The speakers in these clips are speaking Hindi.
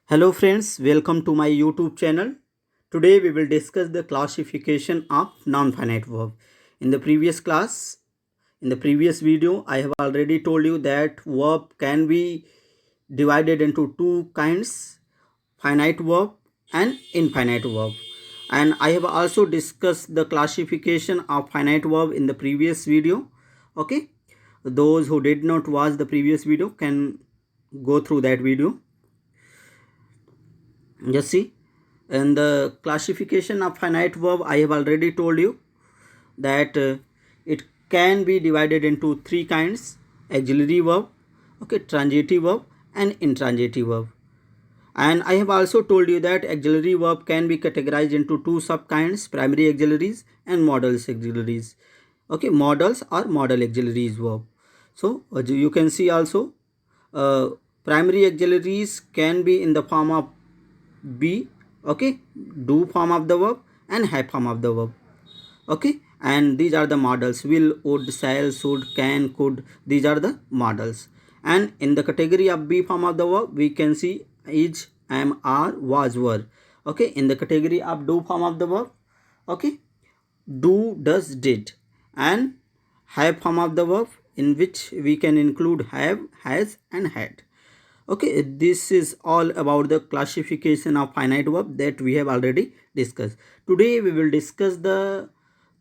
Hello friends, welcome to my YouTube channel. Today we will discuss the classification of non-finite verb. In the previous class, in the previous video, I have already told you that verb can be divided into two kinds, finite verb and infinite verb. And I have also discussed the classification of finite verb in the previous video. Okay, those who did not watch the previous video can go through that video. Just see, in the classification of finite verb, I have already told you that it can be divided into three kinds: auxiliary verb, okay, transitive verb and intransitive verb. And I have also told you that auxiliary verb can be categorized into two sub kinds: primary auxiliaries and modals auxiliaries. Okay, modals or modal auxiliaries verb. So you can see also uh, primary auxiliaries can be in the form of be, okay, do form of the verb and have form of the verb, okay, and these are the models: will, would, shall, should, can, could. These are the models. And in the category of be form of the verb, we can see is, am, are, was, were. Okay, in the category of do form of the verb, okay, do, does, did. And have form of the verb, in which we can include have, has and had. Okay, this is all about the classification of finite verb that we have already discussed. Today we will discuss the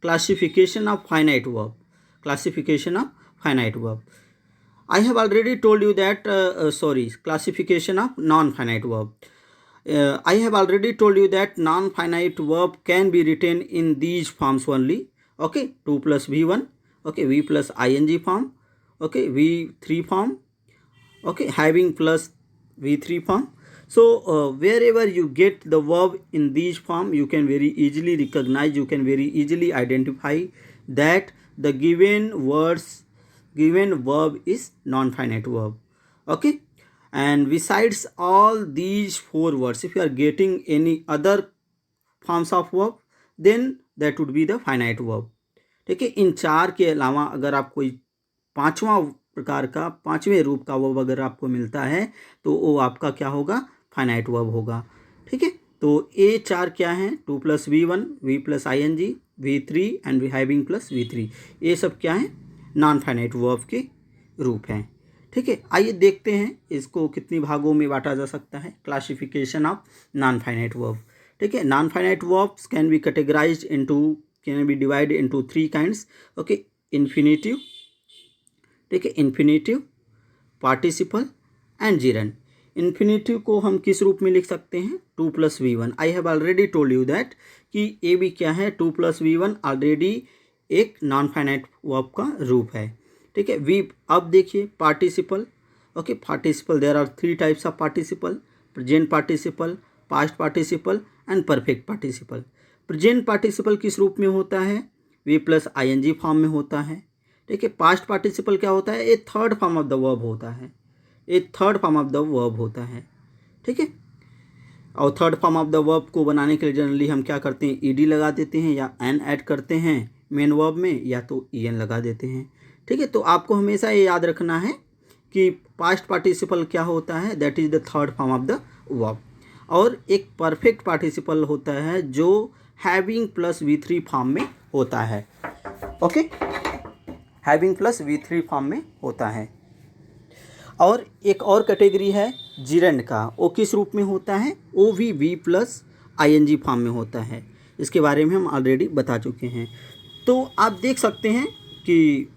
classification of finite verb. Classification of finite verb. I have already told you that classification of non-finite verb. I have already told you that non-finite verb can be written in these forms only. Okay, 2 plus v1, okay, v plus ing form, okay, v3 form, okay, having plus v3 form. So wherever you get the verb in these form, you can very easily recognize, you can very easily identify that the given verb is non-finite verb. Okay, and besides all these four words, if you are getting any other forms of verb, then that would be the finite verb. ठीक है, इन चार के अलावा अगर आप कोई पांचवा प्रकार का, पांचवें रूप का वर्ब अगर आपको मिलता है तो वो आपका क्या होगा? फाइनाइट वर्ब होगा. ठीक है, तो ये चार क्या हैं? 2 plus v1, v plus ing, v3 and V having plus v3. ये सब क्या हैं? नॉन फाइनाइट वर्ब के रूप हैं. ठीक है, आइए देखते हैं इसको कितनी भागों में बांटा जा सकता है. Classification of non finite verb. ठीक है, non finite verbs can be categorised into, can be divided into three kinds. Okay, infinitive, ठीक है, infinitive, participle and gerund. Infinitive को हम किस रूप में लिख सकते हैं? 2 plus V1. I have already told you that कि ये भी क्या है? 2 प्लस वी1 ऑलरेडी एक नॉन फाइनाइट वर्ब का रूप है. ठीक है, वी. अब देखिए participle. Okay, participle, there are three types of participle: present participle, past participle and perfect participle. Present participle किस रूप में होता है? वी प्लस ing फॉर्म में होता है. ठीक है, पास्ट पार्टिसिपल क्या होता है? A third form of the verb होता है. A third form of the verb होता है. ठीक है, और third form of the verb को बनाने के लिए जनरली हम क्या करते हैं? ईडी लगा देते हैं या एन ऐड करते हैं मेन वर्ब में, या तो ईएन लगा देते हैं. ठीक है, तो आपको हमेशा ये याद रखना है कि पास्ट पार्टिसिपल क्या होता है? That is the third form of the verb. और एक परफेक्ट पार्टिसिपल होता है जो हैविंग प्लस v3 फॉर्म में होता है. Okay, having plus v3 form में होता है. और एक और कैटेगरी है जीरंड का. वो किस रूप में होता है? वो भी v प्लस ing फॉर्म में होता है. इसके बारे में हम ऑलरेडी बता चुके हैं. तो आप देख सकते हैं कि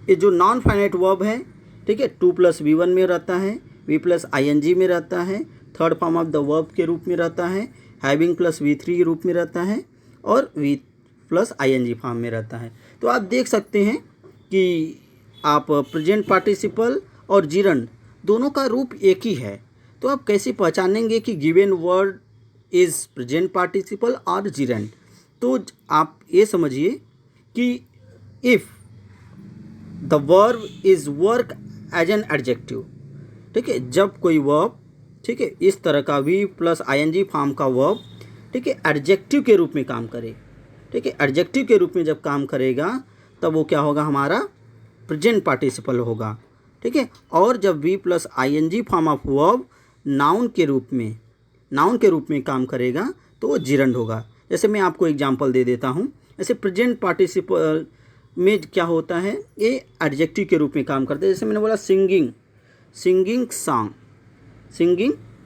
ये जो नॉन फाइनाइट वर्ब है, ठीक है, 2 प्लस v1 में रहता है, v प्लस ing में रहता है, third form of the verb के रूप में रहता है, हैविंग प्लस v3 के रूप में रहता है, और v प्लस ing फॉर्म में रहता है. तो आप देख सकते हैं कि आप प्रेजेंट पार्टिसिपल और जीरंड दोनों का रूप एक ही है. तो आप कैसे पहचानेंगे कि given word is present participle और जीरंड? तो आप ये समझिए कि if the verb is work as an adjective. ठीक है, जब कोई वर्ब, ठीक है, इस तरह का वी प्लस ing फॉर्म का वर्ब, ठीक है, एडजेक्टिव के रूप में काम करे. ठीक है, एडजेक्टिव के रूप में जब काम करेगा तब वो क्या होगा? हमारा प्रेजेंट पार्टिसिपल होगा. ठीक है, और जब V plus ing form of verb noun के रूप में काम करेगा तो वो जिरंड होगा। जैसे मैं आपको एग्जांपल दे देता हूँ। जैसे प्रेजेंट पार्टिसिपल में क्या होता है, ये एडजेक्टिव के रूप में काम करता है। जैसे मैंने बोला सिंगिंग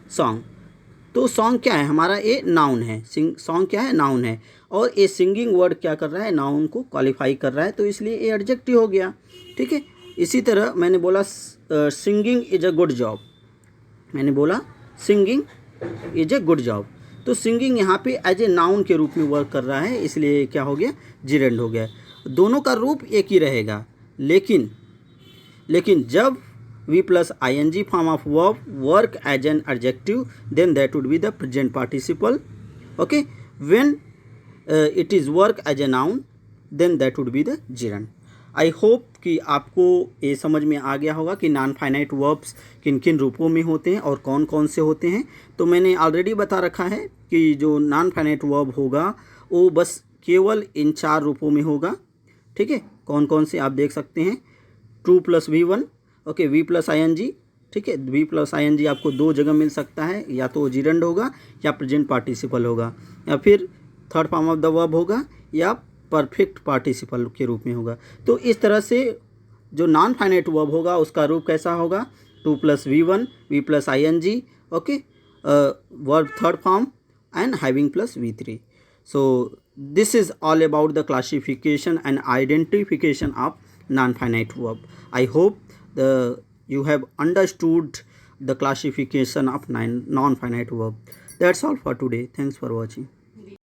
सॉन्ग, तो सॉन्ग क्या है हमारा, ये नाउन है। सॉन्ग क्या है, नाउन है। और ये सिंगिंग वर्ड क्या कर रहा है, नाउन को क्वालिफाई कर रहा है, तो इसलिए ये एडजेक्टिव हो गया। ठीक है। इसी तरह मैंने बोला singing is a good job, मैंने बोला singing is a good job, तो सिंगिंग यहाँ पे एज ए नाउन के रूप में वर्क कर रहा है, इसलिए क्या हो गया, जिरेंड हो गया। दोनों का रूप एक ही रहेगा, लेकिन जब V plus ing form of verb work as an adjective, then that would be the present participle. Okay, when it is work as a noun, then that would be the gerund. I hope कि आपको ये समझ में आ गया होगा कि नॉन फाइनाइट वर्ब्स किन किन रूपों में होते हैं और कौन कौन से होते हैं। तो मैंने ऑलरेडी बता रखा है कि जो नॉन फाइनाइट वर्ब होगा वो बस केवल इन 4 रूपों में होगा। ठीक है, कौन कौन से आप देख सकते हैं, true plus V1, okay, V plus ING। ठीक है, V प्लस ING आपको 2 जगह मिल सकता है, या तो जिरंड होगा या प्रेजेंट पार्टिसिपल होगा, या फिर third form of the verb होगा, या परफेक्ट पार्टिसिपल के रूप में होगा। तो इस तरह से जो नॉन फाइनाइट वर्ब होगा उसका रूप कैसा होगा, 2 plus V1, V plus ING, okay, verb third form and having plus V3। So this is all about the classification and identification of non-finite verb. I hope you have understood the classification of non-finite verb. That's all for today. Thanks for watching.